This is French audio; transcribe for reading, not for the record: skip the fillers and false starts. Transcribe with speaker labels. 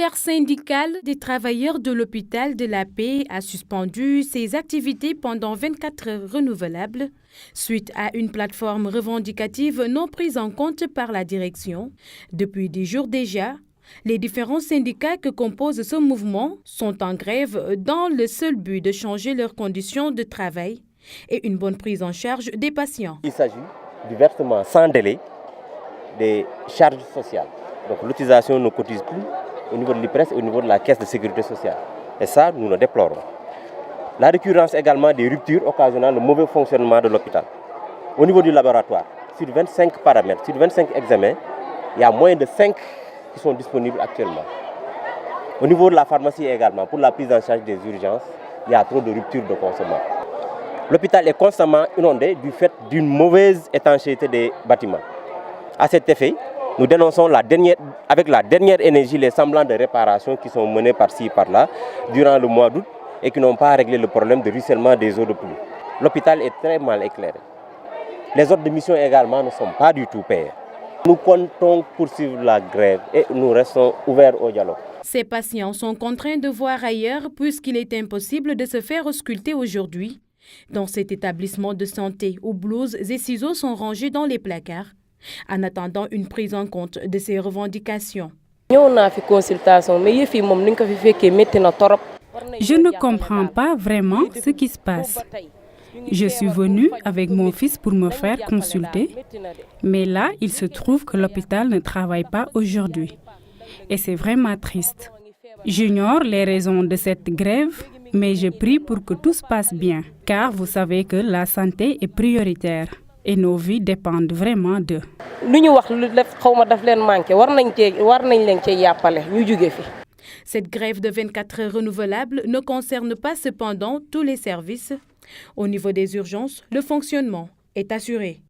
Speaker 1: L'intersyndicale des travailleurs de l'hôpital de la Paix a suspendu ses activités pendant 24 heures renouvelables suite à une plateforme revendicative non prise en compte par la direction. Depuis des jours déjà, les différents syndicats que compose ce mouvement sont en grève dans le seul but de changer leurs conditions de travail et une bonne prise en charge des patients.
Speaker 2: Il s'agit du versement sans délai des charges sociales. Donc l'utilisation ne cotise plus au niveau de l'IPRES et au niveau de la caisse de sécurité sociale. Et ça, nous le déplorons. La récurrence également des ruptures occasionnant le mauvais fonctionnement de l'hôpital. Au niveau du laboratoire, sur 25 paramètres, sur 25 examens, il y a moins de 5 qui sont disponibles actuellement. Au niveau de la pharmacie également, pour la prise en charge des urgences, il y a trop de ruptures de consommation. L'hôpital est constamment inondé du fait d'une mauvaise étanchéité des bâtiments. À cet effet, nous dénonçons avec la dernière énergie les semblants de réparation qui sont menés par-ci par-là durant le mois d'août et qui n'ont pas réglé le problème de ruissellement des eaux de pluie. L'hôpital est très mal éclairé. Les ordres de mission également ne sont pas du tout payés. Nous comptons poursuivre la grève et nous restons ouverts au dialogue.
Speaker 1: Ces patients sont contraints de voir ailleurs puisqu'il est impossible de se faire ausculter aujourd'hui. Dans cet établissement de santé où blouses et ciseaux sont rangés dans les placards, en attendant une prise en compte de ces revendications.
Speaker 3: Je ne comprends pas vraiment ce qui se passe. Je suis venue avec mon fils pour me faire consulter, mais là, il se trouve que l'hôpital ne travaille pas aujourd'hui. Et c'est vraiment triste. J'ignore les raisons de cette grève, mais je prie pour que tout se passe bien, car vous savez que la santé est prioritaire et nos vies dépendent vraiment d'eux.
Speaker 1: Cette grève de 24 heures renouvelable ne concerne pas cependant tous les services. Au niveau des urgences, le fonctionnement est assuré.